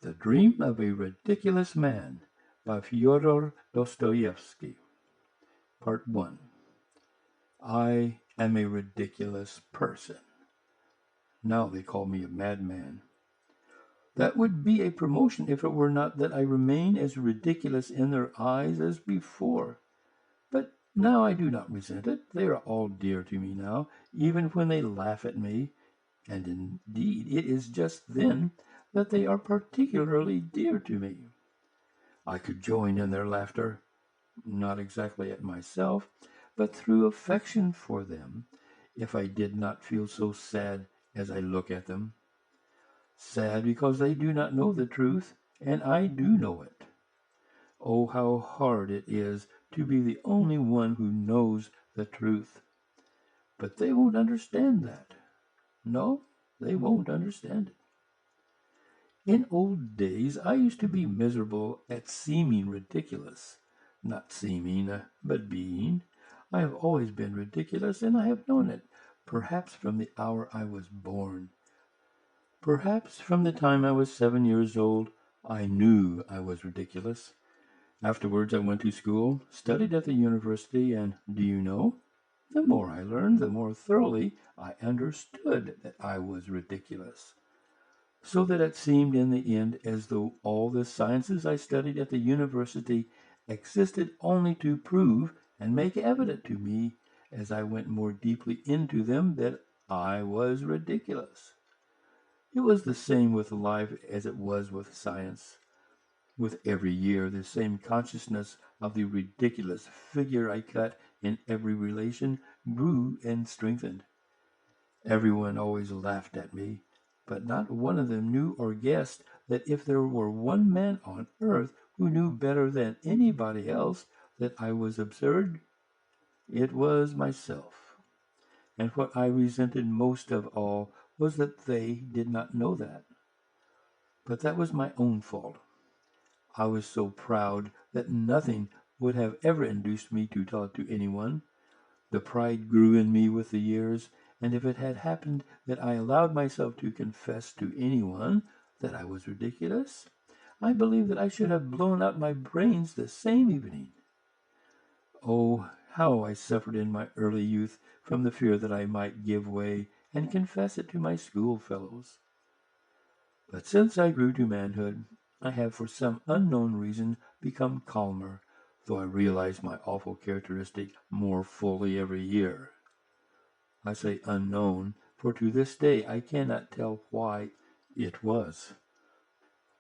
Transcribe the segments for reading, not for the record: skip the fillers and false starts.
The Dream of a Ridiculous Man by Fyodor Dostoevsky. Part 1. I am a ridiculous person. Now they call me a madman. That would be a promotion if it were not that I remain as ridiculous in their eyes as before. But now I do not resent it. They are all dear to me now, even when they laugh at me. And indeed, it is just then that they are particularly dear to me. I could join in their laughter, not exactly at myself, but through affection for them, if I did not feel so sad as I look at them. Sad because they do not know the truth, and I do know it. Oh, how hard it is to be the only one who knows the truth. But they won't understand that. No, they won't understand it. In old days, I used to be miserable at seeming ridiculous. Not seeming, but being. I have always been ridiculous, and I have known it, perhaps from the hour I was born. Perhaps from the time I was 7 years old, I knew I was ridiculous. Afterwards, I went to school, studied at the university, and, do you know, the more I learned, the more thoroughly I understood that I was ridiculous. So that it seemed in the end as though all the sciences I studied at the university existed only to prove and make evident to me, as I went more deeply into them, that I was ridiculous. It was the same with life as it was with science. With every year, the same consciousness of the ridiculous figure I cut in every relation grew and strengthened. Everyone always laughed at me, but not one of them knew or guessed that if there were one man on earth who knew better than anybody else that I was absurd, it was myself. And what I resented most of all was that they did not know that. But that was my own fault. I was so proud that nothing would have ever induced me to tell it to anyone. The pride grew in me with the years, and if it had happened that I allowed myself to confess to anyone that I was ridiculous, I believe that I should have blown out my brains the same evening. Oh, how I suffered in my early youth from the fear that I might give way and confess it to my schoolfellows. But since I grew to manhood, I have for some unknown reason become calmer, though I realize my awful characteristic more fully every year. I say unknown, for to this day I cannot tell why it was.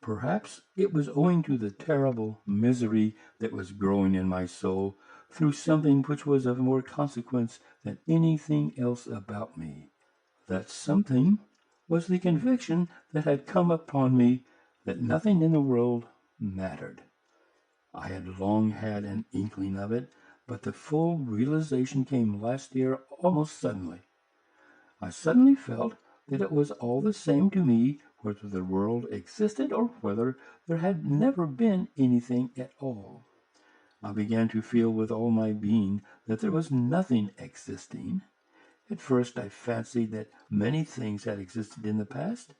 Perhaps it was owing to the terrible misery that was growing in my soul through something which was of more consequence than anything else about me. That something was the conviction that had come upon me that nothing in the world mattered. I had long had an inkling of it, but the full realization came last year almost suddenly. I suddenly felt that it was all the same to me whether the world existed or whether there had never been anything at all. I began to feel with all my being that there was nothing existing. At first I fancied that many things had existed in the past,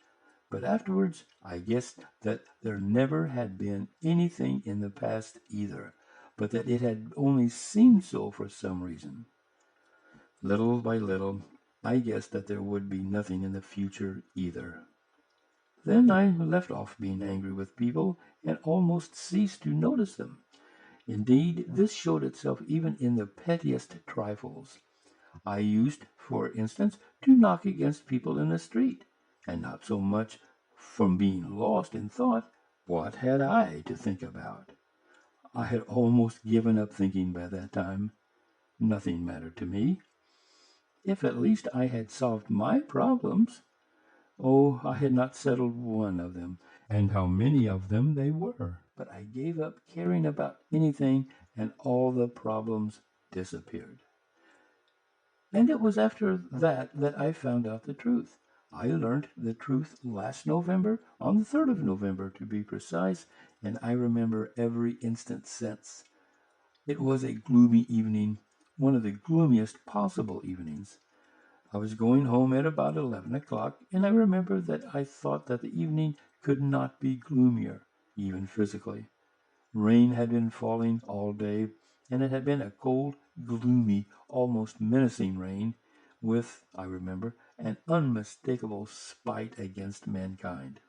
but afterwards I guessed that there never had been anything in the past either, but that it had only seemed so for some reason. Little by little, I guessed that there would be nothing in the future either. Then I left off being angry with people and almost ceased to notice them. Indeed, this showed itself even in the pettiest trifles. I used, for instance, to knock against people in the street, and not so much from being lost in thought. What had I to think about? I had almost given up thinking by that time. Nothing mattered to me. If at least I had solved my problems. Oh, I had not settled one of them, and how many of them they were. But I gave up caring about anything, and all the problems disappeared. And it was after that that I found out the truth. I learnt the truth last November, on the 3rd of November to be precise, and I remember every instant since. It was a gloomy evening, one of the gloomiest possible evenings. I was going home at about 11 o'clock, and I remember that I thought that the evening could not be gloomier, even physically. Rain had been falling all day, and it had been a cold, gloomy, almost menacing rain, with, I remember, an unmistakable spite against mankind.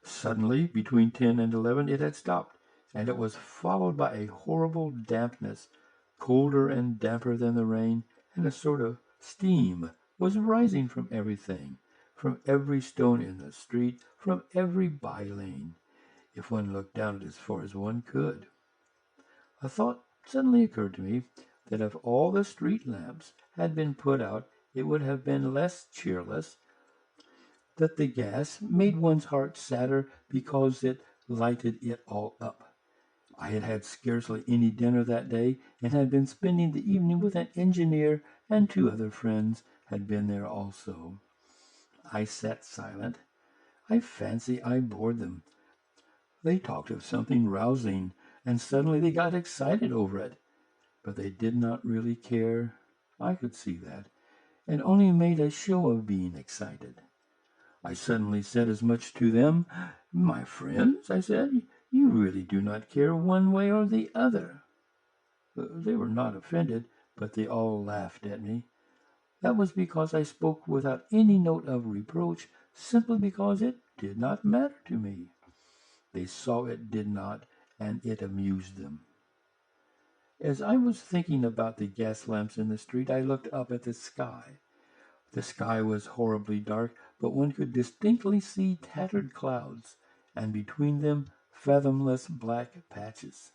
Suddenly, between 10 and 11, it had stopped, and it was followed by a horrible dampness, colder and damper than the rain, and a sort of steam was rising from everything, from every stone in the street, from every by-lane, if one looked down it as far as one could. A thought suddenly occurred to me that if all the street lamps had been put out, it would have been less cheerless, that the gas made one's heart sadder because it lighted it all up. I had had scarcely any dinner that day, and had been spending the evening with an engineer, and 2 other friends had been there also. I sat silent. I fancy I bored them. They talked of something rousing, and suddenly they got excited over it. But they did not really care. I could see that, and only made a show of being excited. I suddenly said as much to them. "My friends," I said, "you really do not care one way or the other." They were not offended, but they all laughed at me. That was because I spoke without any note of reproach, simply because it did not matter to me. They saw it did not, and it amused them. As I was thinking about the gas lamps in the street, I looked up at the sky. The sky was horribly dark, but one could distinctly see tattered clouds, and between them fathomless black patches.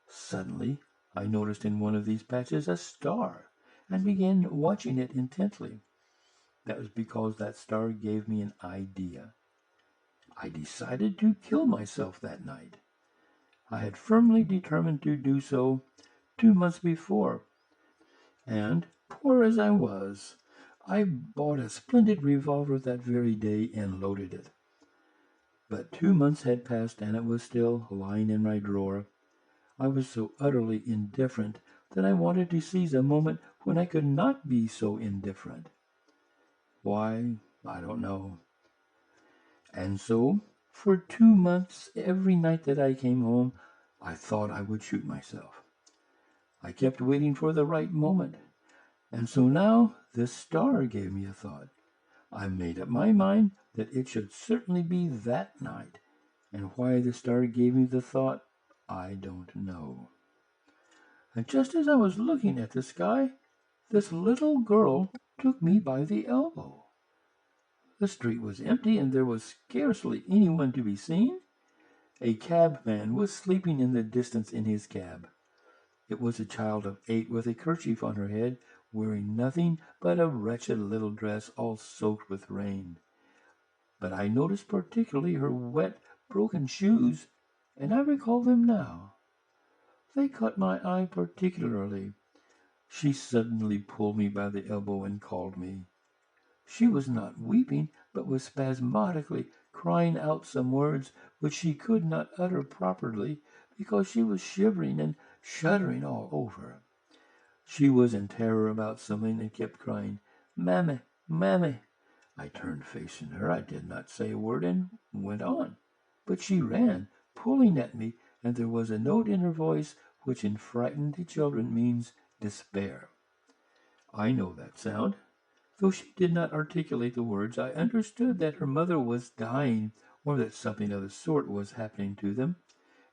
Suddenly I noticed in one of these patches a star, and began watching it intently. That was because that star gave me an idea. I decided to kill myself that night. I had firmly determined to do so 2 months before, and, poor as I was, I bought a splendid revolver that very day and loaded it. But 2 months had passed, and it was still lying in my drawer. I was so utterly indifferent that I wanted to seize a moment when I could not be so indifferent. Why, I don't know. And so, for 2 months, every night that I came home, I thought I would shoot myself. I kept waiting for the right moment. And so now this star gave me a thought. I made up my mind that it should certainly be that night. And why the star gave me the thought, I don't know. And just as I was looking at the sky, this little girl took me by the elbow. The street was empty, and there was scarcely anyone to be seen. A cabman was sleeping in the distance in his cab. It was a child of 8 with a kerchief on her head, wearing nothing but a wretched little dress all soaked with rain. But I noticed particularly her wet, broken shoes, and I recall them now. They caught my eye particularly. She suddenly pulled me by the elbow and called me. She was not weeping, but was spasmodically crying out some words which she could not utter properly because she was shivering and shuddering all over. She was in terror about something and kept crying, "Mammy, mammy." I turned facing her. I did not say a word and went on. But she ran, pulling at me, and there was a note in her voice which in frightened children means despair. I know that sound. Though she did not articulate the words, I understood that her mother was dying, or that something of the sort was happening to them,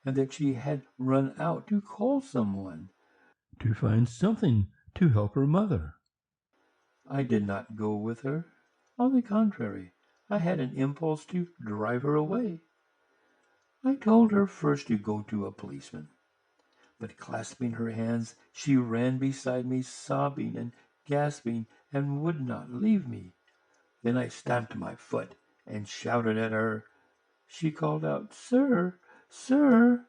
and that she had run out to call someone, to find something to help her mother. I did not go with her. On the contrary, I had an impulse to drive her away. I told her first to go to a policeman, but clasping her hands, she ran beside me, sobbing and gasping, and would not leave me. Then I stamped my foot and shouted at her. She called out, "Sir, sir,"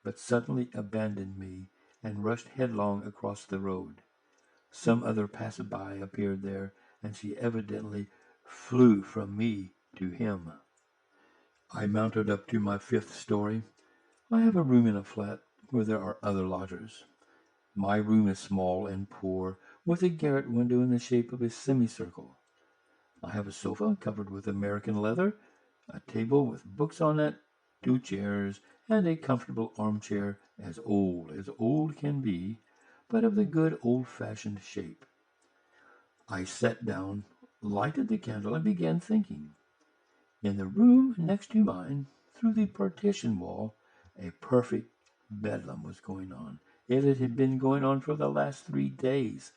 but suddenly abandoned me and rushed headlong across the road. Some other passer-by appeared there, and she evidently flew from me to him. I mounted up to my 5th story. I have a room in a flat where there are other lodgers. My room is small and poor, with a garret window in the shape of a semicircle. I have a sofa covered with American leather, a table with books on it, 2 chairs, and a comfortable armchair as old can be, but of the good old-fashioned shape. I sat down, lighted the candle, and began thinking. In the room next to mine, through the partition wall, a perfect bedlam was going on. It had been going on for the last 3 days.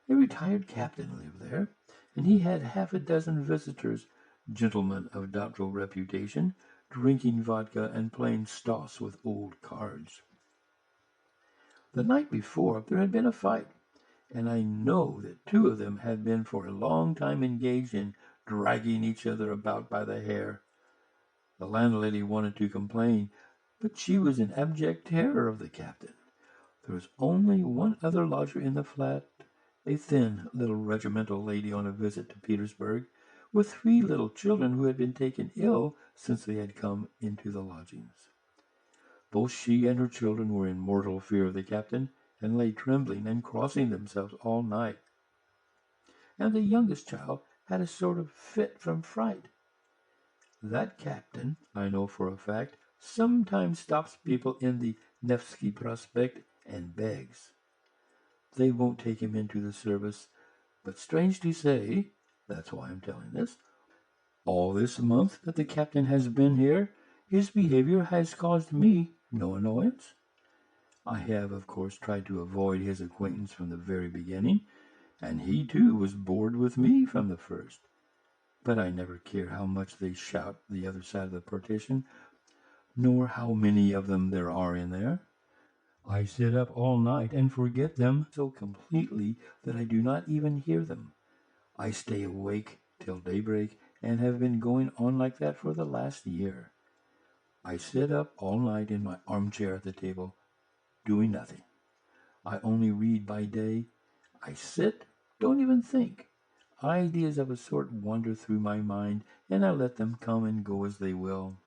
A retired captain lived there, and he had half a dozen visitors, gentlemen of doubtful reputation, drinking vodka and playing stoss with old cards. The night before there had been a fight, and I know that 2 of them had been for a long time engaged in dragging each other about by the hair. The landlady wanted to complain, but she was in abject terror of the captain. There was only one other lodger in the flat, a thin little regimental lady on a visit to Petersburg, with 3 little children who had been taken ill since they had come into the lodgings. Both she and her children were in mortal fear of the captain, and lay trembling and crossing themselves all night. And the youngest child had a sort of fit from fright. That captain, I know for a fact, sometimes stops people in the Nevsky Prospect and begs. They won't take him into the service, but strange to say, that's why I'm telling this, all this month that the captain has been here, his behavior has caused me no annoyance. I have, of course, tried to avoid his acquaintance from the very beginning, and he, too, was bored with me from the first. But I never care how much they shout the other side of the partition, nor how many of them there are in there. I sit up all night and forget them so completely that I do not even hear them. I stay awake till daybreak, and have been going on like that for the last year. I sit up all night in my armchair at the table, doing nothing. I only read by day. I sit, don't even think. Ideas of a sort wander through my mind, and I let them come and go as they will.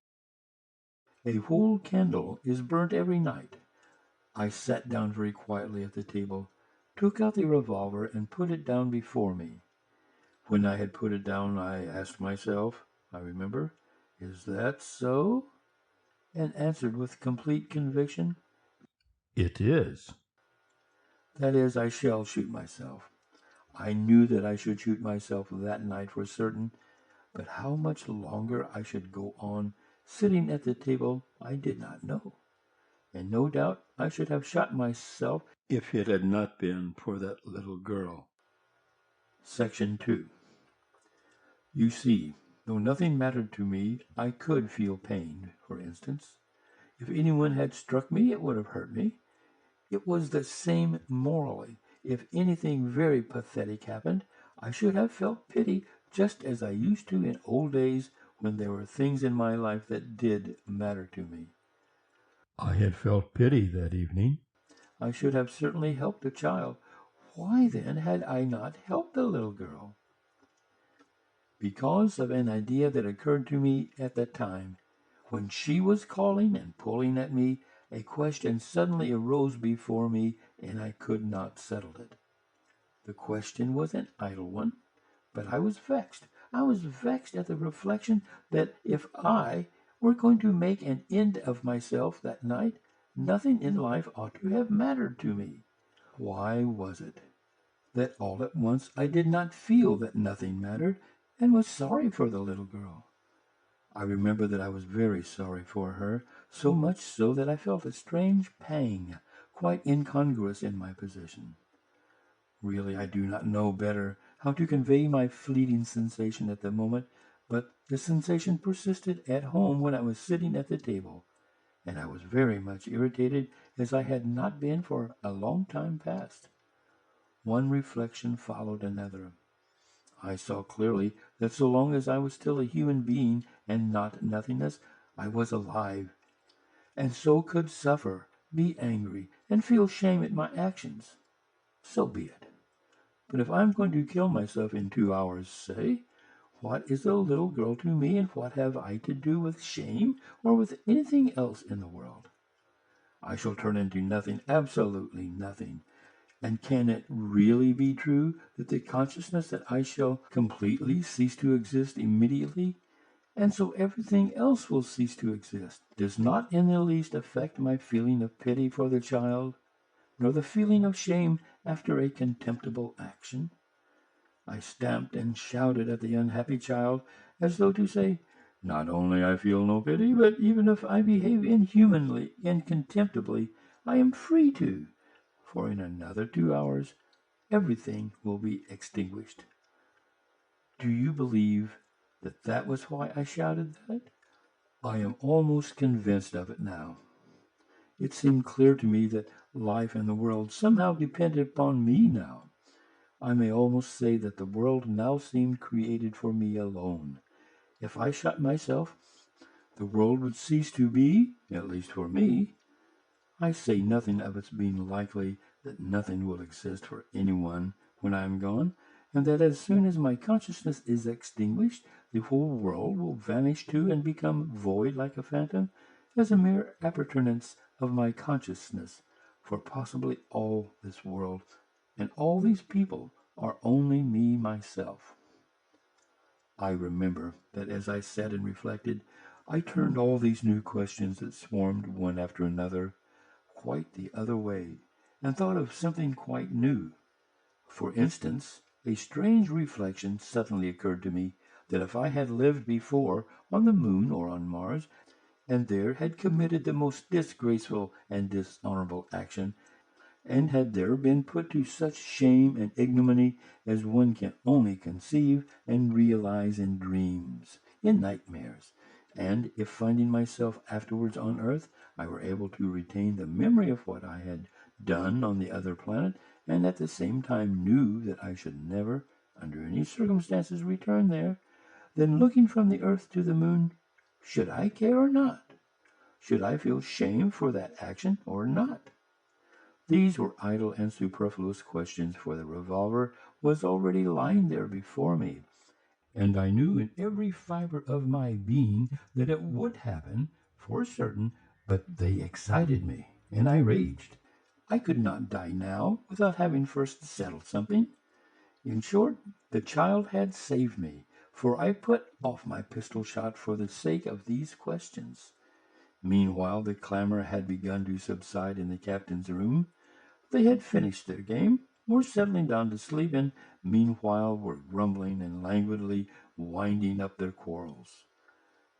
A whole candle is burnt every night. I sat down very quietly at the table, took out the revolver, and put it down before me. When I had put it down, I asked myself, I remember, "Is that so?" and answered with complete conviction, "It is." That is, I shall shoot myself. I knew that I should shoot myself that night for certain, but how much longer I should go on sitting at the table I did not know. And no doubt I should have shot myself if it had not been for that little girl. Section 2. You see, though nothing mattered to me, I could feel pain, for instance. If anyone had struck me, it would have hurt me. It was the same morally. If anything very pathetic happened, I should have felt pity just as I used to in old days when there were things in my life that did matter to me. I had felt pity that evening. I should have certainly helped the child. Why then had I not helped the little girl? Because of an idea that occurred to me at that time. When she was calling and pulling at me, a question suddenly arose before me, and I could not settle it. The question was an idle one, but I was vexed. I was vexed at the reflection that if I were going to make an end of myself that night, nothing in life ought to have mattered to me. Why was it that all at once I did not feel that nothing mattered, and was sorry for the little girl? I remember that I was very sorry for her, so much so that I felt a strange pang, quite incongruous in my position. Really, I do not know better how to convey my fleeting sensation at the moment, but the sensation persisted at home when I was sitting at the table, and I was very much irritated, as I had not been for a long time past. One reflection followed another. I saw clearly that so long as I was still a human being and not nothingness, I was alive, and so could suffer, be angry, and feel shame at my actions. So be it. But if I'm going to kill myself in 2 hours, say, what is a little girl to me, and what have I to do with shame or with anything else in the world? I shall turn into nothing, absolutely nothing. And can it really be true that the consciousness that I shall completely cease to exist immediately and so everything else will cease to exist, does not in the least affect my feeling of pity for the child, nor the feeling of shame after a contemptible action. I stamped and shouted at the unhappy child, as though to say, not only I feel no pity, but even if I behave inhumanly and contemptibly, I am free to, for in another 2 hours everything will be extinguished. Do you believe that that was why I shouted that? I am almost convinced of it now. It seemed clear to me that life and the world somehow depended upon me now. I may almost say that the world now seemed created for me alone. If I shut myself, the world would cease to be, at least for me. I say nothing of its being likely that nothing will exist for anyone when I am gone, and that as soon as my consciousness is extinguished, the whole world will vanish too and become void like a phantom, as a mere appurtenance of my consciousness, for possibly all this world and all these people are only me myself. I remember that as I sat and reflected, I turned all these new questions that swarmed one after another quite the other way, and thought of something quite new. For instance, a strange reflection suddenly occurred to me that if I had lived before on the moon or on Mars, and there had committed the most disgraceful and dishonorable action, and had there been put to such shame and ignominy as one can only conceive and realize in dreams, in nightmares, and if finding myself afterwards on earth, I were able to retain the memory of what I had done on the other planet, and at the same time knew that I should never, under any circumstances, return there, then looking from the earth to the moon, should I care or not? Should I feel shame for that action or not? These were idle and superfluous questions, for the revolver was already lying there before me, and I knew in every fiber of my being that it would happen, for certain, but they excited me, and I raged. I could not die now without having first settled something. In short, the child had saved me, for I put off my pistol shot for the sake of these questions. Meanwhile, the clamor had begun to subside in the captain's room. They had finished their game, were settling down to sleep, and meanwhile were grumbling and languidly winding up their quarrels.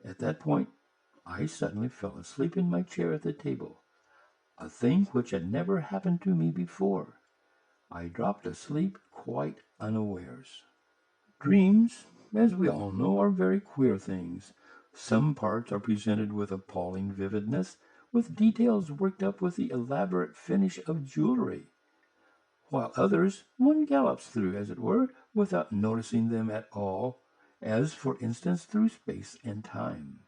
At that point, I suddenly fell asleep in my chair at the table, a thing which had never happened to me before. I dropped asleep quite unawares. Dreams, as we all know, are very queer things. Some parts are presented with appalling vividness, with details worked up with the elaborate finish of jewelry, while others one gallops through, as it were, without noticing them at all, as, for instance, through space and time.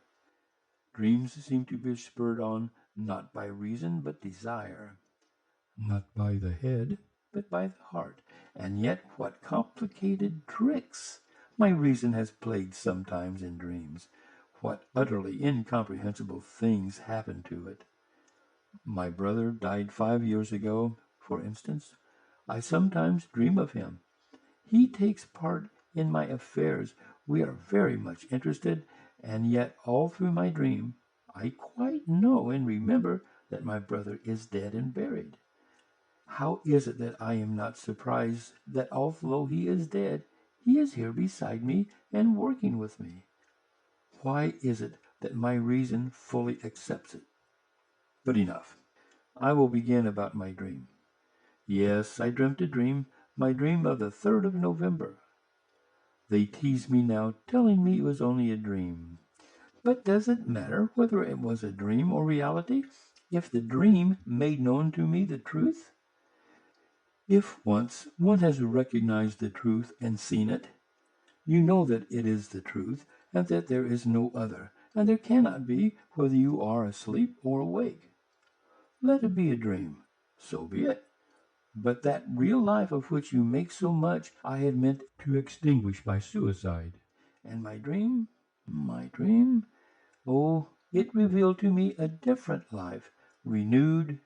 Dreams seem to be spurred on not by reason but desire, not by the head but by the heart, and yet what complicated tricks my reason has played sometimes in dreams! What utterly incomprehensible things happen to it! My brother died 5 years ago, for instance. I sometimes dream of him. He takes part in my affairs. We are very much interested, and yet all through my dream I quite know and remember that my brother is dead and buried. How is it that I am not surprised that although he is dead, he is here beside me and working with me? Why is it that my reason fully accepts it? But enough. I will begin about my dream. Yes, I dreamt a dream, my dream of the 3rd of November. They tease me now, telling me it was only a dream. But does it matter whether it was a dream or reality, if the dream made known to me the truth? If once one has recognized the truth and seen it, you know that it is the truth, and that there is no other, and there cannot be, whether you are asleep or awake. Let it be a dream, so be it. But that real life of which you make so much, I had meant to extinguish by suicide. And my dream, oh, it revealed to me a different life, renewed,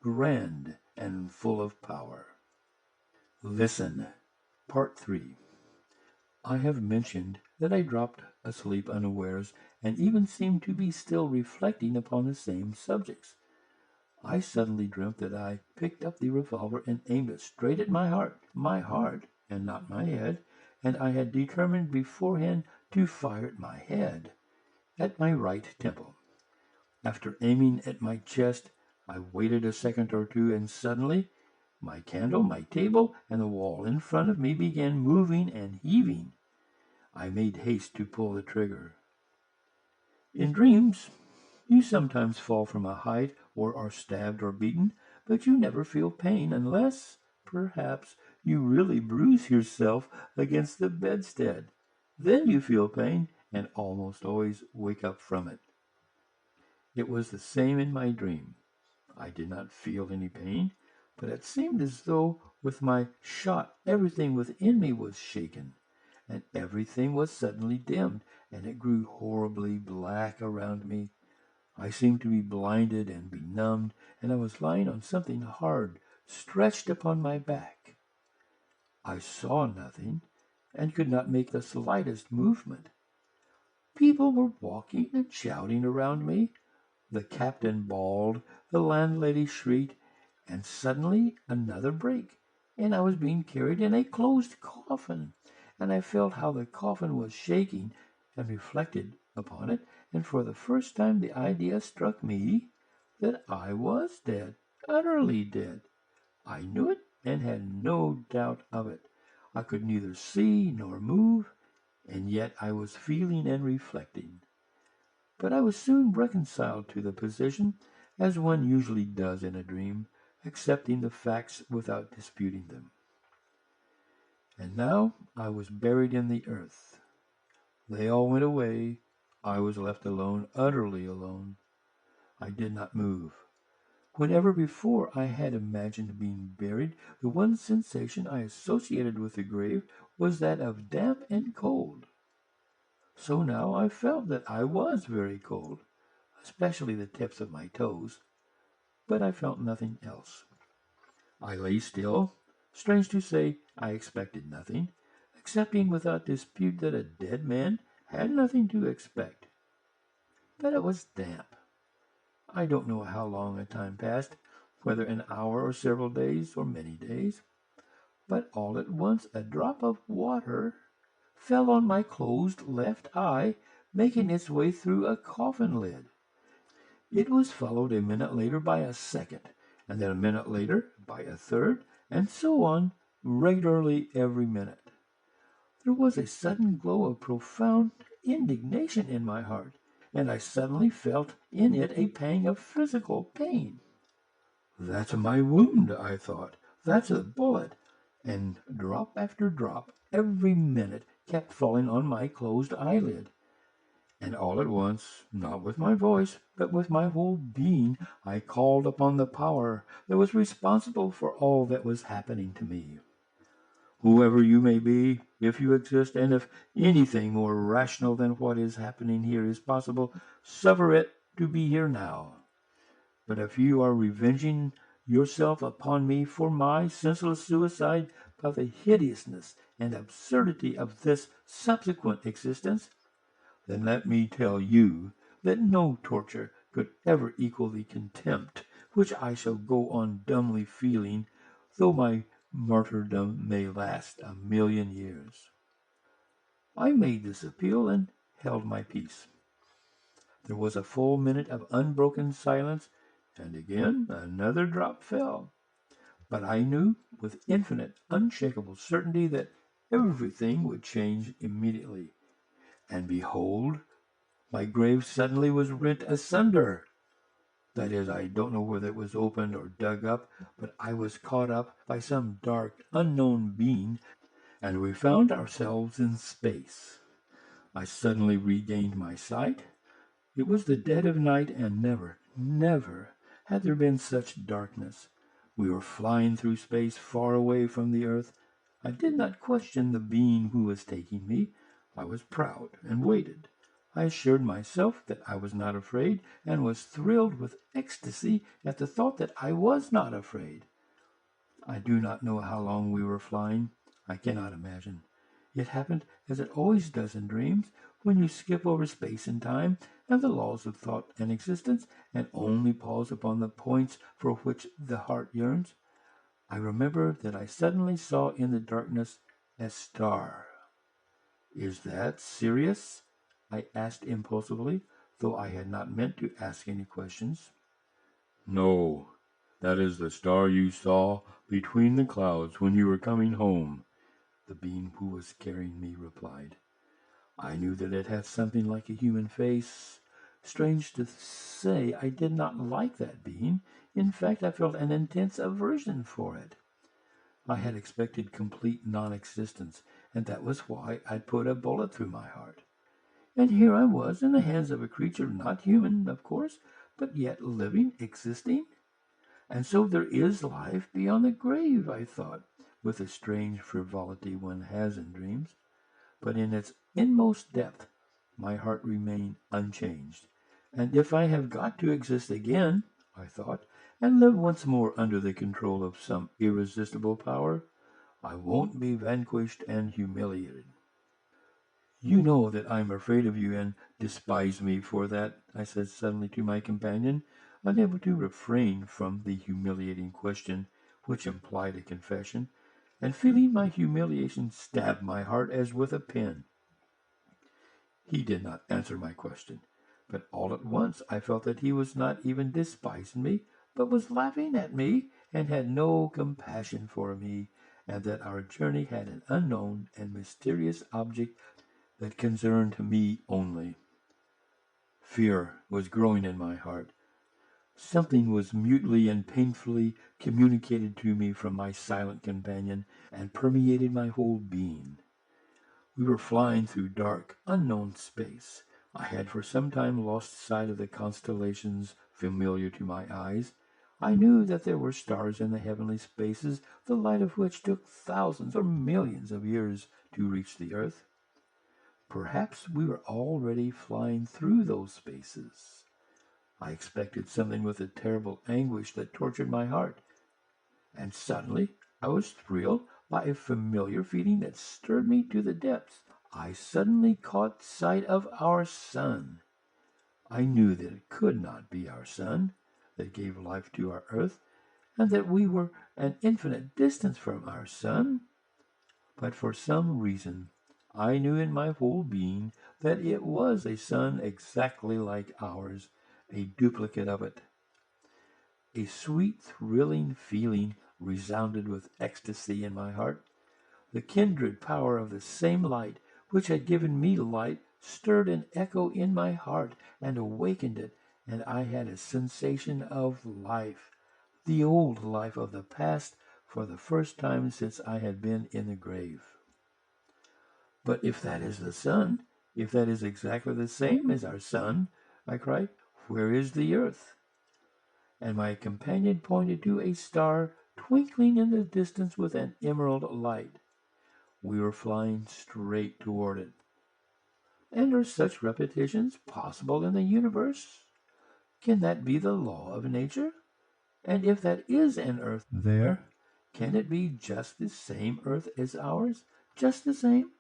grand, and full of power. Listen. Part 3. I have mentioned that I dropped asleep unawares and even seemed to be still reflecting upon the same subjects. I suddenly dreamt that I picked up the revolver and aimed it straight at my heart, and not my head, and I had determined beforehand to fire at my head, at my right temple. After aiming at my chest, I waited a second or two, and suddenly my candle, my table, and the wall in front of me began moving and heaving. I made haste to pull the trigger. In dreams, you sometimes fall from a height, or are stabbed or beaten, but you never feel pain unless, perhaps, you really bruise yourself against the bedstead. Then you feel pain and almost always wake up from it. It was the same in my dream. I did not feel any pain, but it seemed as though with my shot everything within me was shaken, and everything was suddenly dimmed, and it grew horribly black around me. I seemed to be blinded and benumbed, and I was lying on something hard, stretched upon my back. I saw nothing, and could not make the slightest movement. People were walking and shouting around me. The captain bawled, the landlady shrieked, and suddenly another break, and I was being carried in a closed coffin, and I felt how the coffin was shaking, and reflected upon it, and for the first time the idea struck me that I was dead, utterly dead. I knew it, and had no doubt of it. I could neither see nor move, and yet I was feeling and reflecting. But I was soon reconciled to the position, as one usually does in a dream, accepting the facts without disputing them. And now I was buried in the earth. They all went away. I was left alone, utterly alone. I did not move. Whenever before I had imagined being buried, the one sensation I associated with the grave was that of damp and cold. So now I felt that I was very cold, especially the tips of my toes, but I felt nothing else. I lay still. Strange to say, I expected nothing, accepting without dispute that a dead man had nothing to expect. But it was damp. I don't know how long a time passed, whether an hour or several days or many days, but all at once a drop of water fell on my closed left eye, making its way through a coffin lid. It was followed a minute later by a second, and then a minute later by a third, and so on, regularly every minute. There was a sudden glow of profound indignation in my heart, and I suddenly felt in it a pang of physical pain. That's my wound, I thought. That's a bullet. And drop after drop, every minute, kept falling on my closed eyelid. And all at once, not with my voice, but with my whole being, I called upon the power that was responsible for all that was happening to me. Whoever you may be, if you exist, and if anything more rational than what is happening here is possible, suffer it to be here now. But if you are revenging yourself upon me for my senseless suicide by the hideousness and absurdity of this subsequent existence, then let me tell you that no torture could ever equal the contempt which I shall go on dumbly feeling, though my martyrdom may last 1,000,000 years. I made this appeal and held my peace. There was a full minute of unbroken silence, and again another drop fell. But I knew with infinite, unshakable certainty that everything would change immediately. And behold, my grave suddenly was rent asunder. That is, I don't know whether it was opened or dug up, but I was caught up by some dark, unknown being, and we found ourselves in space. I suddenly regained my sight. It was the dead of night, and never, never had there been such darkness. We were flying through space far away from the earth. I did not question the being who was taking me. I was proud and waited. I assured myself that I was not afraid, and was thrilled with ecstasy at the thought that I was not afraid. I do not know how long we were flying. I cannot imagine. It happened as it always does in dreams, when you skip over space and time and the laws of thought and existence, and only pause upon the points for which the heart yearns. I remember that I suddenly saw in the darkness a star. "Is that serious?" I asked impulsively, though I had not meant to ask any questions. "No, that is the star you saw between the clouds when you were coming home," the being who was carrying me replied. I knew that it had something like a human face. Strange to say, I did not like that being. In fact, I felt an intense aversion for it. I had expected complete non-existence, and that was why I'd put a bullet through my heart. And here I was in the hands of a creature not human, of course, but yet living, existing. And so there is life beyond the grave, I thought, with the strange frivolity one has in dreams. But in its inmost depth, my heart remained unchanged. And if I have got to exist again, I thought, and live once more under the control of some irresistible power, I won't be vanquished and humiliated. "You know that I am afraid of you and despise me for that," I said suddenly to my companion, unable to refrain from the humiliating question which implied a confession, and feeling my humiliation stab my heart as with a pin. He did not answer my question, but all at once I felt that he was not even despising me, but was laughing at me, and had no compassion for me, and that our journey had an unknown and mysterious object that concerned me only. Fear was growing in my heart. Something was mutely and painfully communicated to me from my silent companion, and permeated my whole being. We were flying through dark, unknown space. I had for some time lost sight of the constellations familiar to my eyes. I knew that there were stars in the heavenly spaces, the light of which took thousands or millions of years to reach the earth. Perhaps we were already flying through those spaces. I expected something with a terrible anguish that tortured my heart, and suddenly I was thrilled by a familiar feeling that stirred me to the depths. I suddenly caught sight of our sun. I knew that it could not be our sun that gave life to our earth, and that we were an infinite distance from our sun. But for some reason I knew in my whole being that it was a sun exactly like ours, a duplicate of it. A sweet, thrilling feeling resounded with ecstasy in my heart. The kindred power of the same light which had given me light stirred an echo in my heart and awakened it, and I had a sensation of life, the old life of the past, for the first time since I had been in the grave. "But if that is the sun, if that is exactly the same as our sun," I cried, "where is the earth?" And my companion pointed to a star twinkling in the distance with an emerald light. We were flying straight toward it. And are such repetitions possible in the universe? Can that be the law of nature? And if that is an earth there, can it be just the same earth as ours? Just the same?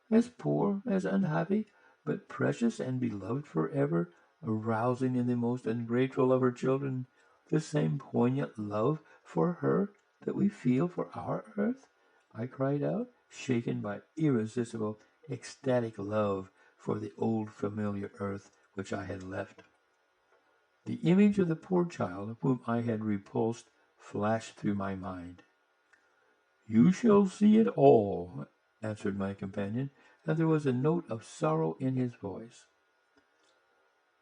As poor, as unhappy, but precious and beloved forever, arousing in the most ungrateful of her children the same poignant love for her that we feel for our earth? I cried out, shaken by irresistible, ecstatic love for the old familiar earth which I had left. The image of the poor child whom I had repulsed flashed through my mind. "You shall see it all," answered my companion, and there was a note of sorrow in his voice.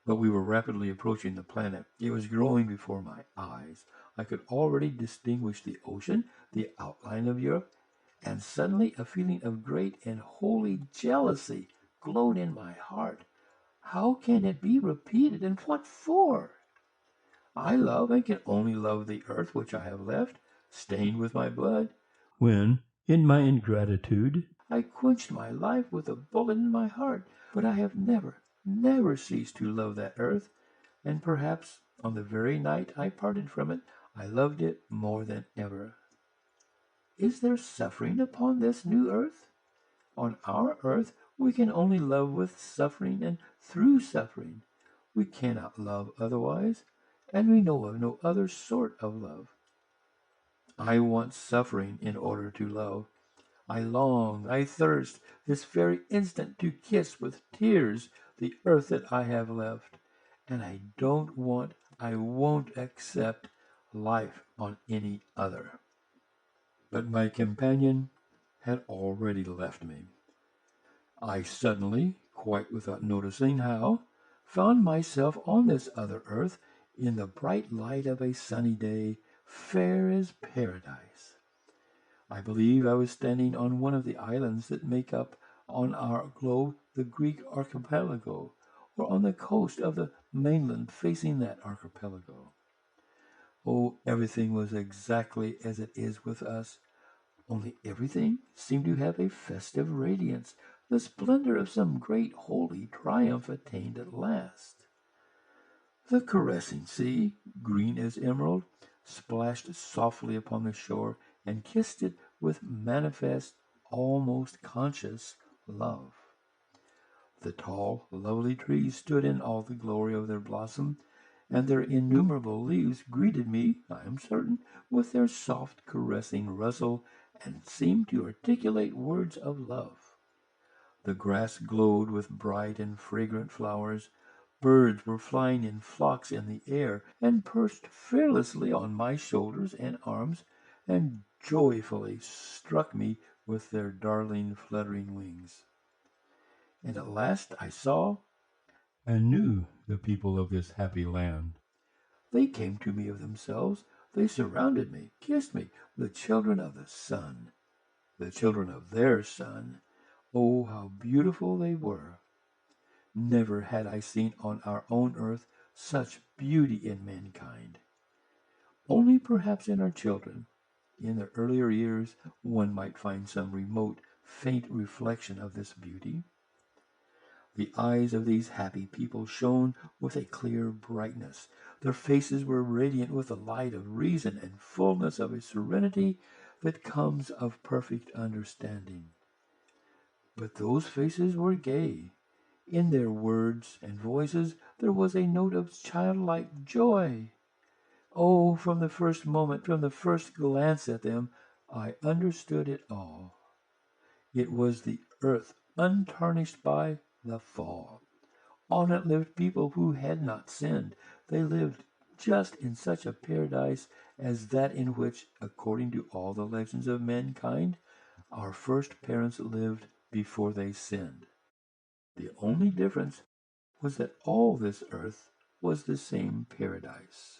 But we were rapidly approaching the planet. It was growing before my eyes. I could already distinguish the ocean, the outline of Europe, and suddenly a feeling of great and holy jealousy glowed in my heart. How can it be repeated, and what for? I love and can only love the earth which I have left, stained with my blood, when, in my ingratitude, I quenched my life with a bullet in my heart. But I have never ceased to love that earth, and perhaps on the very night I parted from it, I loved it more than ever. Is there suffering upon this new earth? On our earth, we can only love with suffering and through suffering. We cannot love otherwise, and we know of no other sort of love. I want suffering in order to love. I long, I thirst, this very instant to kiss with tears the earth that I have left. And I won't accept life on any other. But my companion had already left me. I suddenly, quite without noticing how, found myself on this other earth in the bright light of a sunny day, fair as paradise. I believe I was standing on one of the islands that make up on our globe the Greek archipelago, or on the coast of the mainland facing that archipelago. Oh, everything was exactly as it is with us, only everything seemed to have a festive radiance, the splendor of some great holy triumph attained at last. The caressing sea, green as emerald, splashed softly upon the shore and kissed it with manifest, almost conscious love. The tall, lovely trees stood in all the glory of their blossom, and their innumerable leaves greeted me, I am certain, with their soft, caressing rustle, and seemed to articulate words of love. The grass glowed with bright and fragrant flowers. Birds were flying in flocks in the air, and perched fearlessly on my shoulders and arms, and joyfully struck me with their darling fluttering wings. And at last I saw and knew the people of this happy land. They came to me of themselves. They surrounded me, kissed me, the children of the sun, the children of their sun. Oh, how beautiful they were! Never had I seen on our own earth such beauty in mankind. Only perhaps in our children, in their earlier years, one might find some remote, faint reflection of this beauty. The eyes of these happy people shone with a clear brightness. Their faces were radiant with the light of reason and fullness of a serenity that comes of perfect understanding. But those faces were gay. In their words and voices there was a note of childlike joy. Oh, from the first moment, from the first glance at them, I understood it all. It was the earth untarnished by the fall. On it lived people who had not sinned. They lived just in such a paradise as that in which, according to all the legends of mankind, our first parents lived before they sinned. The only difference was that all this earth was the same paradise.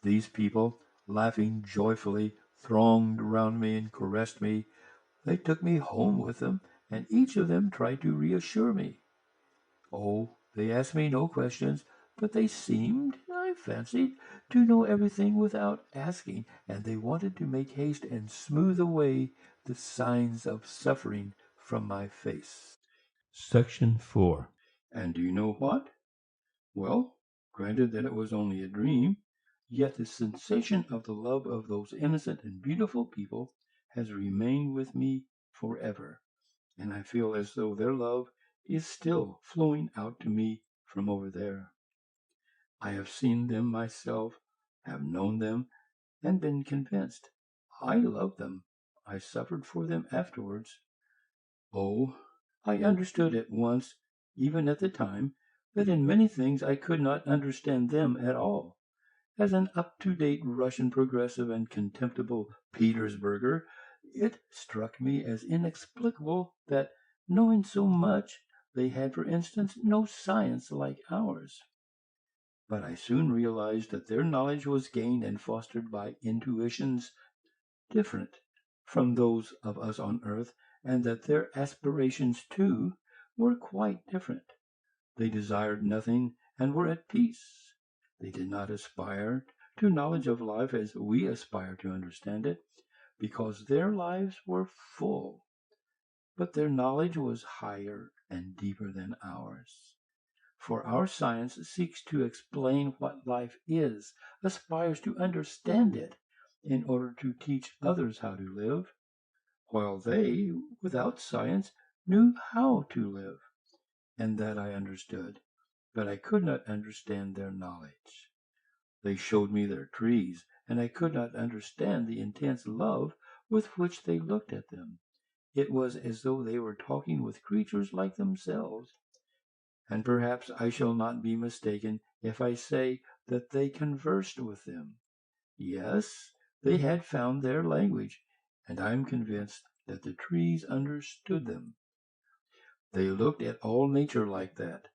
These people, laughing joyfully, thronged around me and caressed me. They took me home with them, and each of them tried to reassure me. Oh, they asked me no questions, but they seemed, I fancied, to know everything without asking, and they wanted to make haste and smooth away the signs of suffering from my face. Section 4. And do you know what? Well, granted that it was only a dream, yet the sensation of the love of those innocent and beautiful people has remained with me forever, and I feel as though their love is still flowing out to me from over there. I have seen them myself, have known them, and been convinced. I loved them. I suffered for them afterwards. Oh, I understood at once, even at the time, that in many things I could not understand them at all. As an up-to-date Russian progressive and contemptible Petersburger, it struck me as inexplicable that, knowing so much, they had, for instance, no science like ours. But I soon realized that their knowledge was gained and fostered by intuitions different from those of us on earth, and that their aspirations, too, were quite different. They desired nothing and were at peace. They did not aspire to knowledge of life as we aspire to understand it, because their lives were full, but their knowledge was higher and deeper than ours. For our science seeks to explain what life is, aspires to understand it, in order to teach others how to live. while they, without science, knew how to live, and that I understood, but I could not understand their knowledge. They showed me their trees, and I could not understand the intense love with which they looked at them. It was as though they were talking with creatures like themselves, and perhaps I shall not be mistaken if I say that they conversed with them. Yes, they had found their language, and I am convinced that the trees understood them. They looked at all nature like that,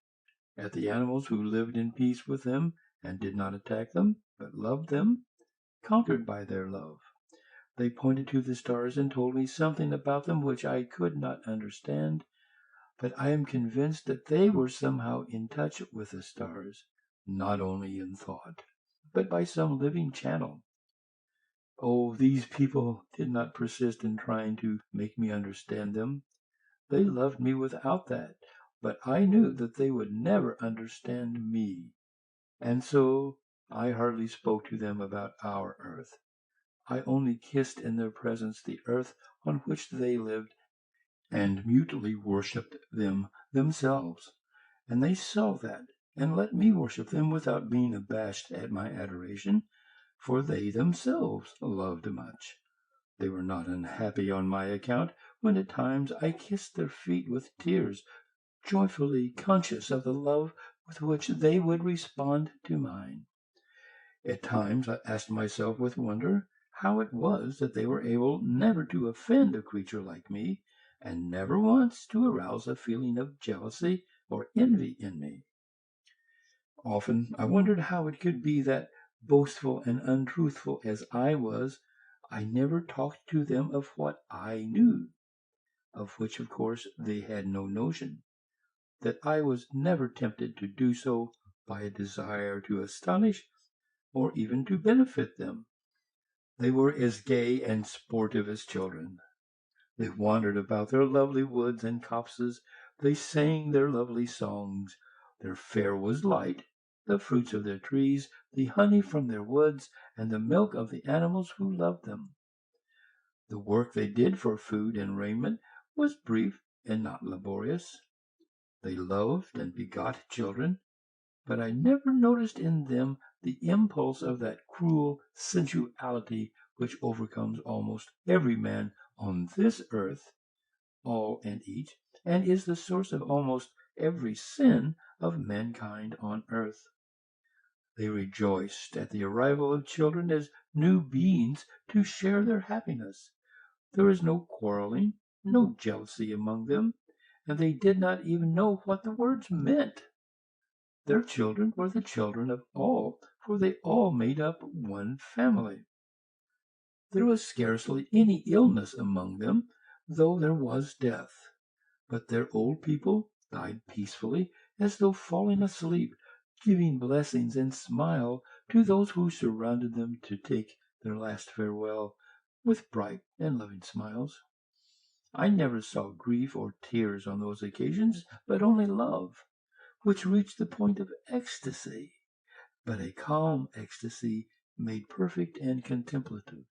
at the animals who lived in peace with them and did not attack them, but loved them, conquered by their love. They pointed to the stars and told me something about them which I could not understand, but I am convinced that they were somehow in touch with the stars, not only in thought, but by some living channel. Oh, these people did not persist in trying to make me understand them. They loved me without that, but I knew that they would never understand me. And so I hardly spoke to them about our earth. I only kissed in their presence the earth on which they lived, and mutely worshipped them themselves. And they saw that, and let me worship them without being abashed at my adoration, for they themselves loved much. They were not unhappy on my account, when at times I kissed their feet with tears, joyfully conscious of the love with which they would respond to mine. At times I asked myself with wonder how it was that they were able never to offend a creature like me, and never once to arouse a feeling of jealousy or envy in me. Often I wondered how it could be that, boastful and untruthful as I was, I never talked to them of what I knew, of which of course they had no notion, that I was never tempted to do so by a desire to astonish or even to benefit them. They were as gay and sportive as children. They wandered about their lovely woods and copses, they sang their lovely songs. Their fare was light, the fruits of their trees, the honey from their woods, and the milk of the animals who loved them. The work they did for food and raiment was brief and not laborious. They loved and begot children, but I never noticed in them the impulse of that cruel sensuality which overcomes almost every man on this earth, all and each, and is the source of almost every sin of mankind on earth. They rejoiced at the arrival of children as new beings to share their happiness. There was no quarreling, no jealousy among them, and they did not even know what the words meant. Their children were the children of all, for they all made up one family. There was scarcely any illness among them, though there was death. But their old people died peacefully, as though falling asleep, giving blessings and smile to those who surrounded them to take their last farewell, with bright and loving smiles. I never saw grief or tears on those occasions, but only love, which reached the point of ecstasy, but a calm ecstasy made perfect and contemplative.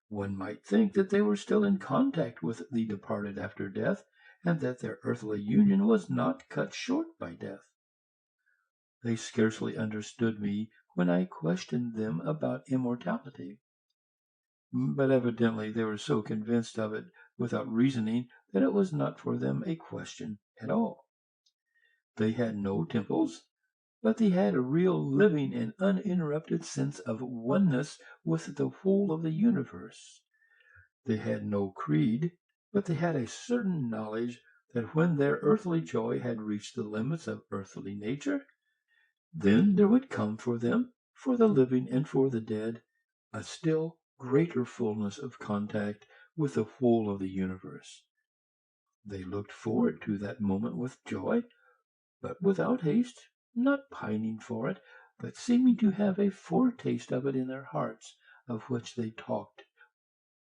One might think that they were still in contact with the departed after death, and that their earthly union was not cut short by death. They scarcely understood me when I questioned them about immortality, but evidently they were so convinced of it without reasoning that it was not for them a question at all. They had no temples, but they had a real living and uninterrupted sense of oneness with the whole of the universe. They had no creed, but they had a certain knowledge that when their earthly joy had reached the limits of earthly nature, then there would come for them, for the living and for the dead, a still greater fullness of contact with the whole of the universe. They looked forward to that moment with joy, but without haste, not pining for it, but seeming to have a foretaste of it in their hearts, of which they talked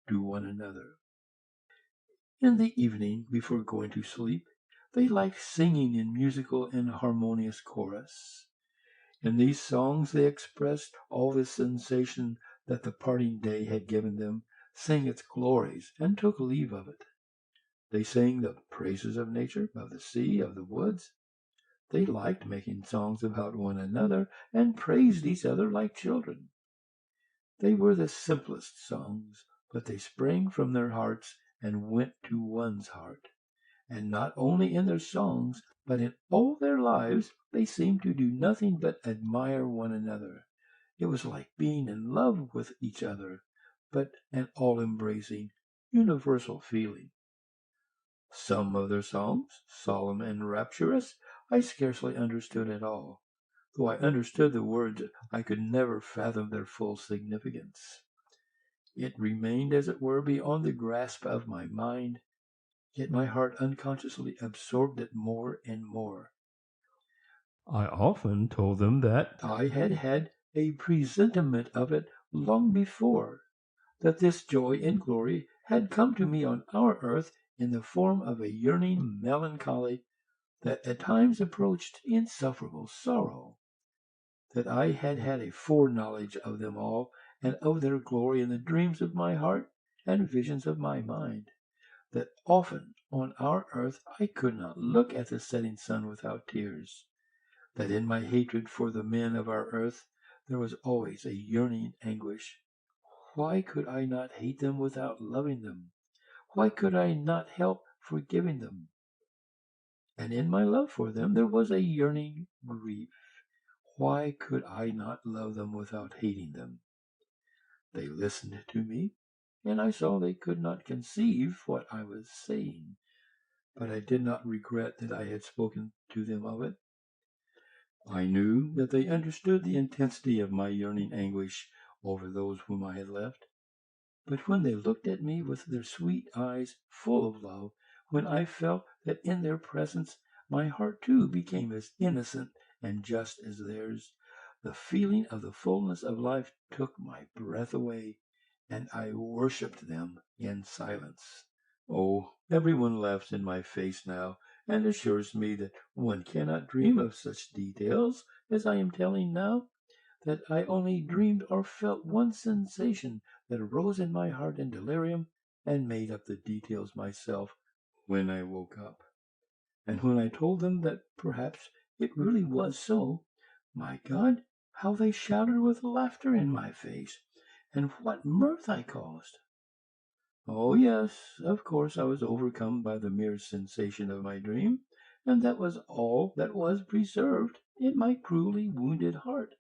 to one another. In the evening, before going to sleep, they liked singing in musical and harmonious chorus. In these songs they expressed all the sensation that the parting day had given them, sang its glories, and took leave of it. They sang the praises of nature, of the sea, of the woods. They liked making songs about one another, and praised each other like children. They were the simplest songs, but they sprang from their hearts and went to one's heart. And not only in their songs, but in all their lives, they seemed to do nothing but admire one another. It was like being in love with each other, but an all-embracing, universal feeling. Some of their songs, solemn and rapturous, I scarcely understood at all. Though I understood the words, I could never fathom their full significance. It remained, as it were, beyond the grasp of my mind, yet my heart unconsciously absorbed it more and more. I often told them that I had had a presentiment of it long before, that this joy and glory had come to me on our earth in the form of a yearning melancholy that at times approached insufferable sorrow, that I had had a foreknowledge of them all, and of their glory in the dreams of my heart and visions of my mind, that often on our earth I could not look at the setting sun without tears, that in my hatred for the men of our earth there was always a yearning anguish. Why could I not hate them without loving them? Why could I not help forgiving them? And in my love for them there was a yearning grief. Why could I not love them without hating them? They listened to me, and I saw they could not conceive what I was saying, but I did not regret that I had spoken to them of it. I knew that they understood the intensity of my yearning anguish over those whom I had left. But when they looked at me with their sweet eyes full of love, when I felt that in their presence my heart too became as innocent and just as theirs, the feeling of the fullness of life took my breath away, and I worshipped them in silence. Oh, everyone laughs in my face now, and assures me that one cannot dream of such details as I am telling now, that I only dreamed or felt one sensation that arose in my heart in delirium, and made up the details myself when I woke up. And when I told them that perhaps it really was so, my God, how they shouted with laughter in my face, and what mirth I caused! Oh, yes, of course I was overcome by the mere sensation of my dream, and that was all that was preserved in my cruelly wounded heart.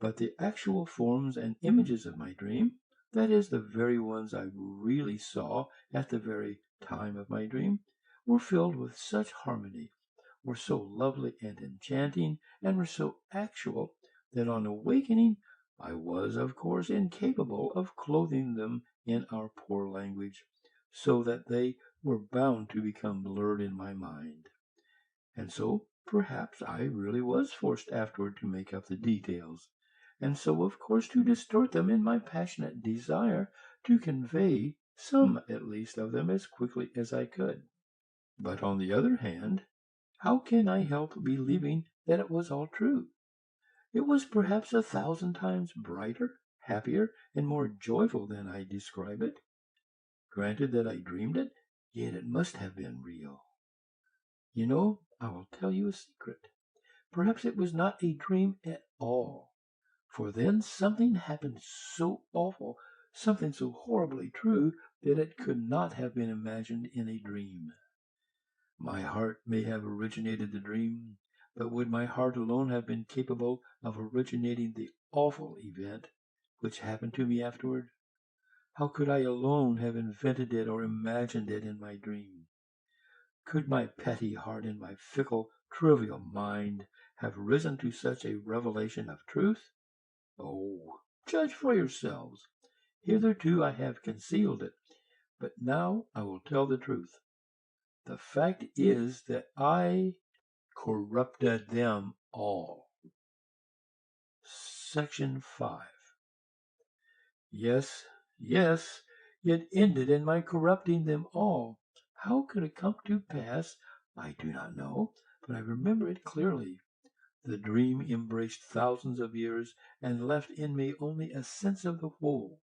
But the actual forms and images of my dream, that is, the very ones I really saw at the very time of my dream, were filled with such harmony, were so lovely and enchanting, and were so actual, that on awakening I was, of course, incapable of clothing them in our poor language, so that they were bound to become blurred in my mind. And so, perhaps, I really was forced afterward to make up the details, and so, of course, to distort them in my passionate desire to convey some at least of them as quickly as I could. But on the other hand, how can I help believing that it was all true? It was perhaps 1,000 times brighter, happier, and more joyful than I describe it. Granted that I dreamed it, yet it must have been real. You know, I will tell you a secret. Perhaps it was not a dream at all, for then something happened so awful, something so horribly true, that it could not have been imagined in a dream. My heart may have originated the dream, but would my heart alone have been capable of originating the awful event which happened to me afterward? How could I alone have invented it or imagined it in my dream? Could my petty heart and my fickle, trivial mind have risen to such a revelation of truth? Oh, judge for yourselves. Hitherto I have concealed it, but now I will tell the truth. The fact is that I corrupted them all. Section 5. Yes, yes, it ended in my corrupting them all. How could it come to pass? I do not know, but I remember it clearly. The dream embraced thousands of years, and left in me only a sense of the whole.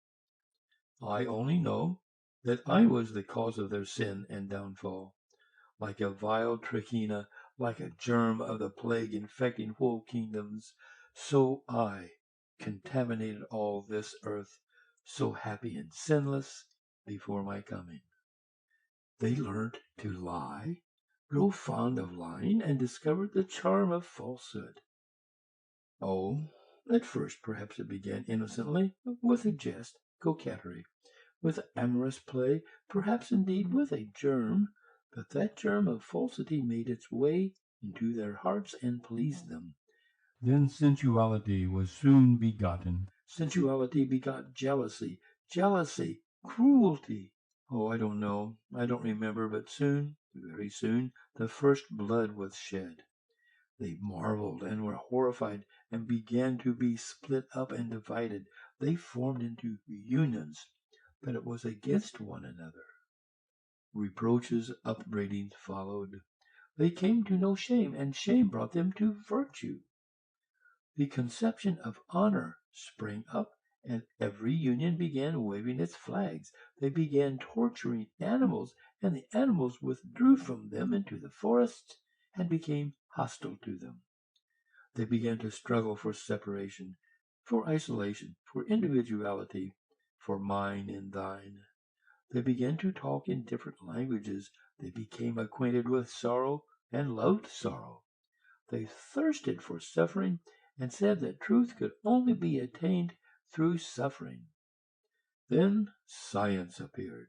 I only know that I was the cause of their sin and downfall. Like a vile trichina, like a germ of the plague infecting whole kingdoms, so I contaminated all this earth, so happy and sinless before my coming. They learnt to lie, grow fond of lying, and discovered the charm of falsehood. Oh, at first perhaps it began innocently, with a jest, coquetry, with amorous play, perhaps indeed with a germ, but that germ of falsity made its way into their hearts and pleased them. Then sensuality was soon begotten. Sensuality begot jealousy, jealousy, cruelty. Oh, I don't know, I don't remember, but soon, very soon, the first blood was shed. They marveled and were horrified and began to be split up and divided. They formed into unions, but it was against one another. Reproaches, upbraidings followed. They came to know shame, and shame brought them to virtue. The conception of honor sprang up, and every union began waving its flags. They began torturing animals, and the animals withdrew from them into the forests and became hostile to them. They began to struggle for separation, for isolation, for individuality, for mine and thine. They began to talk in different languages. They became acquainted with sorrow and loved sorrow. They thirsted for suffering and said that truth could only be attained through suffering. Then science appeared.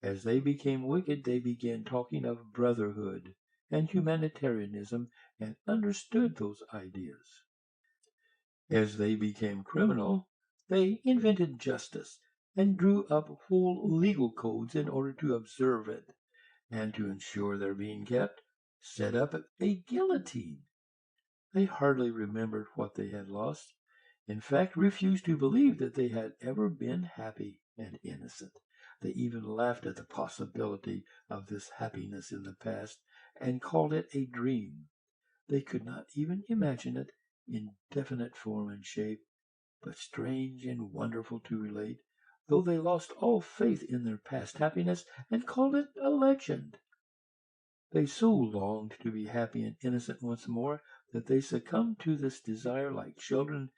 As they became wicked, they began talking of brotherhood and humanitarianism and understood those ideas. As they became criminal, they invented justice and drew up whole legal codes in order to observe it, and to ensure their being kept, set up a guillotine. They hardly remembered what they had lost, in fact refused to believe that they had ever been happy and innocent. They even laughed at the possibility of this happiness in the past, and called it a dream. They could not even imagine it in definite form and shape, but strange and wonderful to relate, though they lost all faith in their past happiness and called it a legend. They so longed to be happy and innocent once more that they succumbed to this desire like children,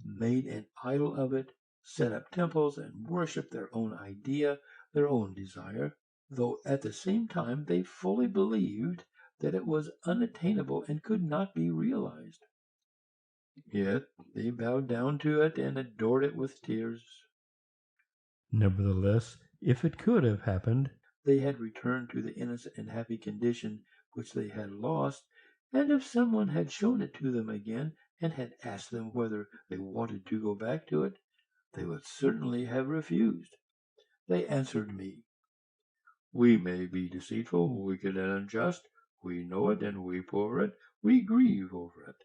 made an idol of it, set up temples and worshipped their own idea, their own desire, though at the same time they fully believed that it was unattainable and could not be realized. Yet they bowed down to it and adored it with tears. Nevertheless, if it could have happened, they had returned to the innocent and happy condition which they had lost, and if someone had shown it to them again and had asked them whether they wanted to go back to it, they would certainly have refused. They answered me, "We may be deceitful, wicked, and unjust. We know it and weep over it. We grieve over it.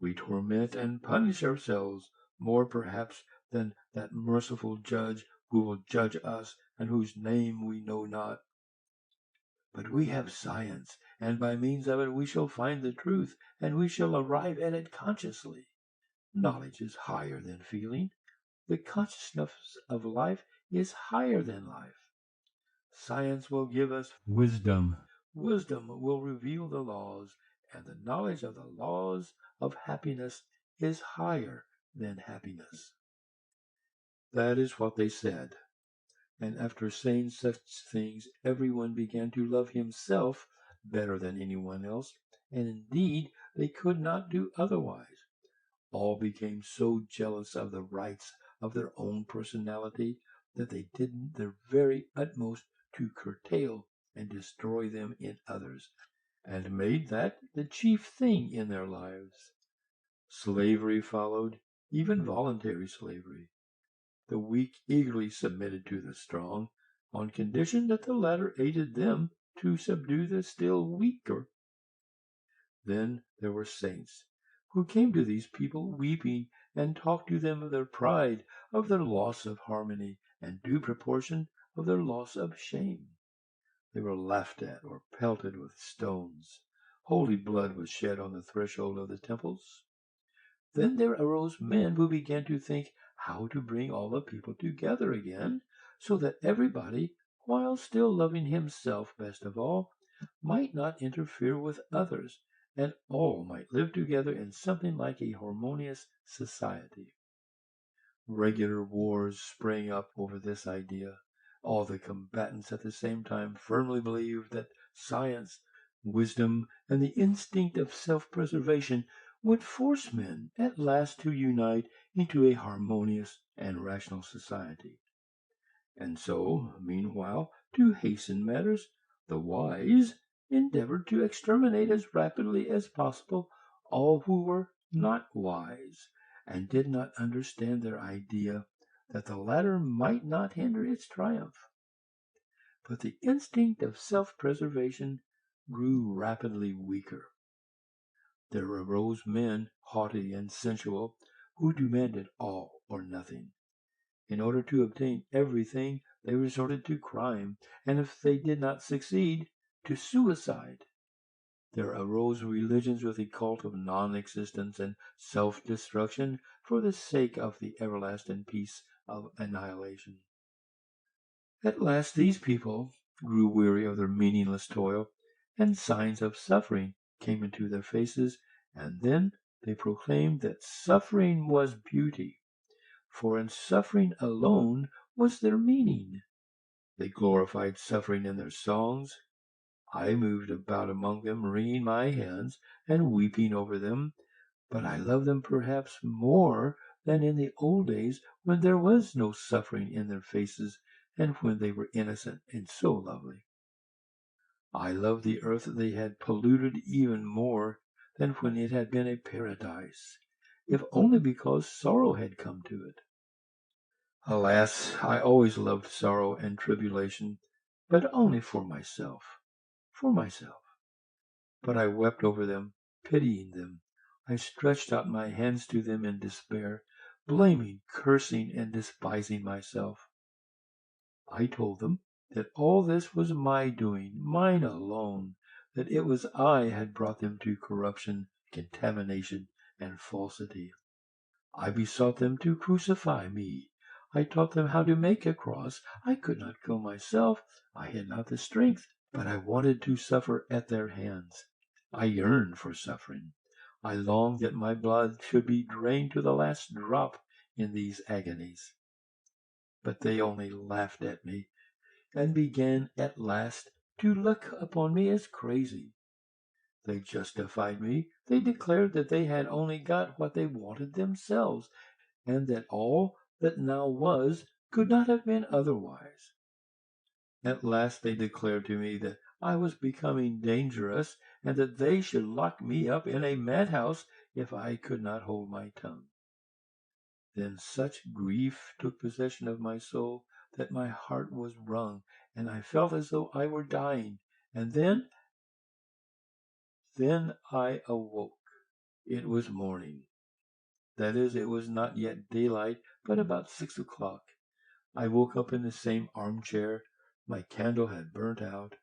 We torment and punish ourselves more perhaps than that merciful judge who will judge us and whose name we know not. But we have science, and by means of it we shall find the truth, and we shall arrive at it consciously. Knowledge is higher than feeling. The consciousness of life is higher than life. Science will give us wisdom. Wisdom will reveal the laws, and the knowledge of the laws of happiness is higher than happiness." That is what they said. And after saying such things, everyone began to love himself better than anyone else, and indeed they could not do otherwise. All became so jealous of the rights of their own personality that they did their very utmost to curtail and destroy them in others, and made that the chief thing in their lives. Slavery followed, even voluntary slavery. The weak eagerly submitted to the strong, on condition that the latter aided them to subdue the still weaker. Then there were saints, who came to these people weeping, and talked to them of their pride, of their loss of harmony, and due proportion of their loss of shame. They were laughed at or pelted with stones. Holy blood was shed on the threshold of the temples. Then there arose men who began to think how to bring all the people together again, so that everybody, while still loving himself best of all, might not interfere with others, and all might live together in something like a harmonious society. Regular wars sprang up over this idea. All the combatants at the same time firmly believed that science, wisdom, and the instinct of self-preservation would force men at last to unite into a harmonious and rational society. And so, meanwhile, to hasten matters, the wise endeavored to exterminate as rapidly as possible all who were not wise, and did not understand their idea that the latter might not hinder its triumph. But the instinct of self-preservation grew rapidly weaker. There arose men, haughty and sensual, who demanded all or nothing. In order to obtain everything, they resorted to crime, and if they did not succeed, to suicide. There arose religions with a cult of non-existence and self-destruction for the sake of the everlasting peace of annihilation. At last these people grew weary of their meaningless toil, and signs of suffering came into their faces, and then they proclaimed that suffering was beauty, for in suffering alone was their meaning. They glorified suffering in their songs. I moved about among them, wringing my hands and weeping over them, but I loved them perhaps more than in the old days when there was no suffering in their faces and when they were innocent and so lovely. I loved the earth they had polluted even more than when it had been a paradise, if only because sorrow had come to it. Alas, I always loved sorrow and tribulation, but only for myself, for myself. But I wept over them, pitying them. I stretched out my hands to them in despair, blaming, cursing, and despising myself. I told them that all this was my doing, mine alone, that it was I had brought them to corruption, contamination, and falsity. I besought them to crucify me. I taught them how to make a cross. I could not kill myself. I had not the strength, but I wanted to suffer at their hands. I yearned for suffering. I longed that my blood should be drained to the last drop in these agonies. But they only laughed at me, and began at last to look upon me as crazy. They justified me. They declared that they had only got what they wanted themselves, and that all that now was could not have been otherwise. At last they declared to me that I was becoming dangerous, and that they should lock me up in a madhouse if I could not hold my tongue. Then such grief took possession of my soul that my heart was wrung, and I felt as though I were dying. And then I awoke. It was morning. That is, it was not yet daylight, but about 6 o'clock. I woke up in the same armchair. My candle had burnt out.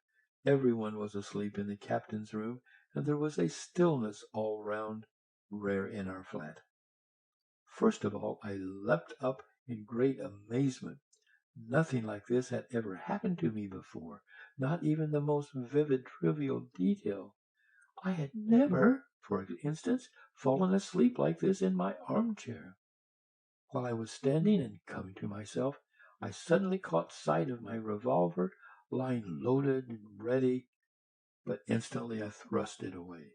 Everyone was asleep in the captain's room, and there was a stillness all round, rare in our flat. First of all, I leapt up in great amazement. Nothing like this had ever happened to me before, not even the most vivid, trivial detail. I had never, for instance, fallen asleep like this in my armchair. While I was standing and coming to myself, I suddenly caught sight of my revolver lying loaded and ready, but instantly I thrust it away.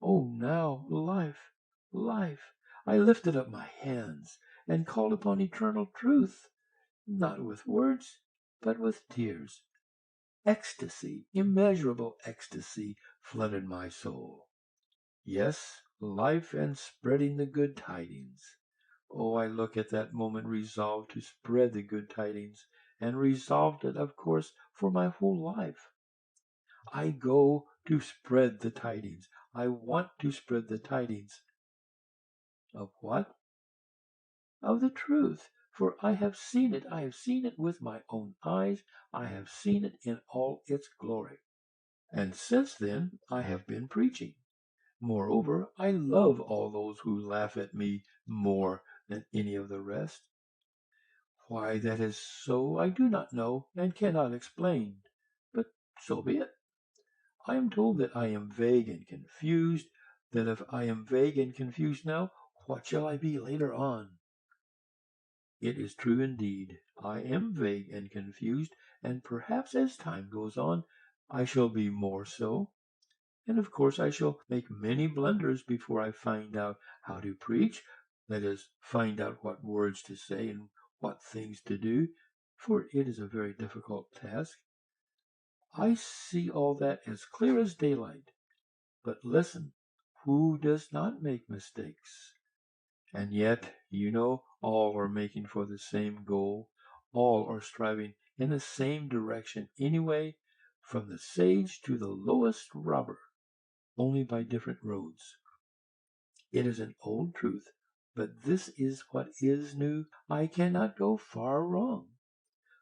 Oh, now, life, life! I lifted up my hands and called upon eternal truth, not with words, but with tears. Ecstasy, immeasurable ecstasy, flooded my soul. Yes, life and spreading the good tidings. Oh, I look at that moment resolved to spread the good tidings, and resolved it, of course, for my whole life. I go to spread the tidings. I want to spread the tidings. Of what? Of the truth, for I have seen it. I have seen it with my own eyes. I have seen it in all its glory. And since then I have been preaching. Moreover, I love all those who laugh at me more than any of the rest. Why that is so I do not know and cannot explain, but so be it. I am told that I am vague and confused, that if I am vague and confused now, what shall I be later on? It is true indeed. I am vague and confused, and perhaps as time goes on, I shall be more so. And of course I shall make many blunders before I find out how to preach, that is, find out what words to say and what things to do, for it is a very difficult task. I see all that as clear as daylight. But listen, who does not make mistakes? And yet, all are making for the same goal. All are striving in the same direction anyway, from the sage to the lowest robber, only by different roads. It is an old truth, but this is what is new. I cannot go far wrong,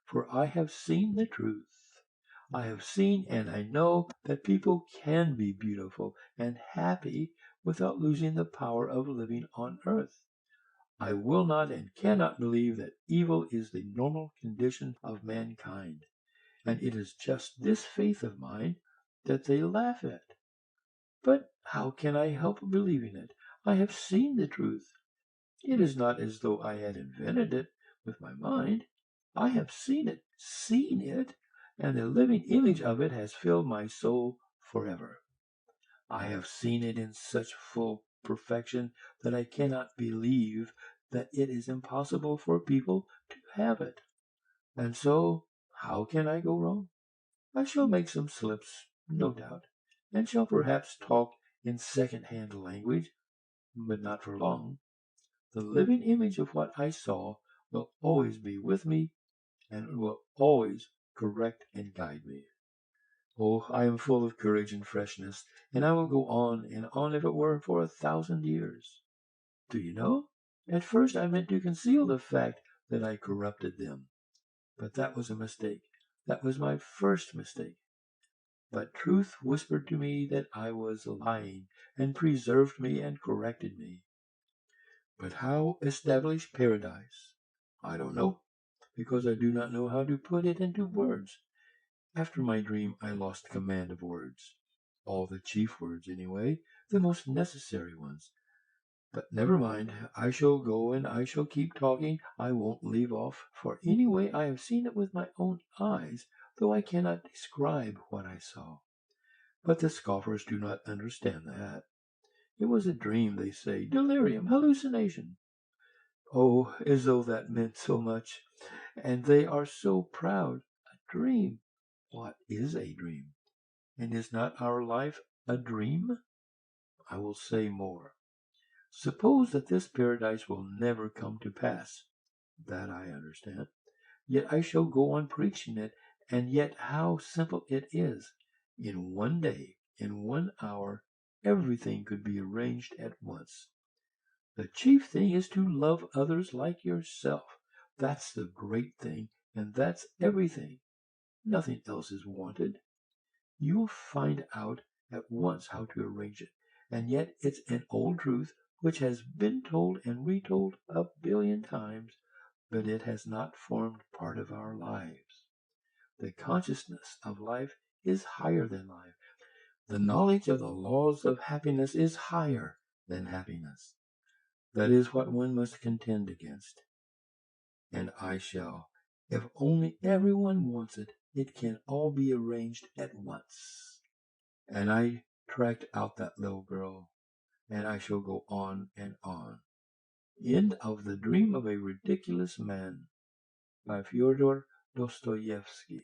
for I have seen the truth. I have seen and I know that people can be beautiful and happy without losing the power of living on earth. I will not and cannot believe that evil is the normal condition of mankind, and it is just this faith of mine that they laugh at. But how can I help believing it? I have seen the truth. It is not as though I had invented it with my mind. I have seen it, and the living image of it has filled my soul forever. I have seen it in such full perfection that I cannot believe that it is impossible for people to have it. And so, how can I go wrong? I shall make some slips, no doubt, and shall perhaps talk in second-hand language, but not for long. The living image of what I saw will always be with me and will always correct and guide me. Oh, I am full of courage and freshness, and I will go on and on if it were for 1,000 years. Do you know? At first I meant to conceal the fact that I corrupted them, but that was a mistake. That was my first mistake. But truth whispered to me that I was lying, and preserved me and corrected me. But how establish paradise? I don't know, because I do not know how to put it into words. After my dream I lost command of words. All the chief words, anyway, the most necessary ones. But never mind, I shall go and I shall keep talking. I won't leave off, for anyway I have seen it with my own eyes, though I cannot describe what I saw. But the scoffers do not understand that. It was a dream, they say, delirium, hallucination. Oh, as though that meant so much. And they are so proud. A dream. What is a dream? And is not our life a dream? I will say more. Suppose that this paradise will never come to pass. That I understand. Yet I shall go on preaching it, and yet how simple it is. In one day, in 1 hour, everything could be arranged at once. The chief thing is to love others like yourself. That's the great thing, and that's everything. Nothing else is wanted. You'll find out at once how to arrange it, and yet it's an old truth which has been told and retold 1,000,000,000 times, but it has not formed part of our lives. The consciousness of life is higher than life. The knowledge of the laws of happiness is higher than happiness. That is what one must contend against. And I shall. If only everyone wants it, it can all be arranged at once. And I tracked out that little girl, and I shall go on and on. End of The Dream of a Ridiculous Man by Fyodor Dostoevsky.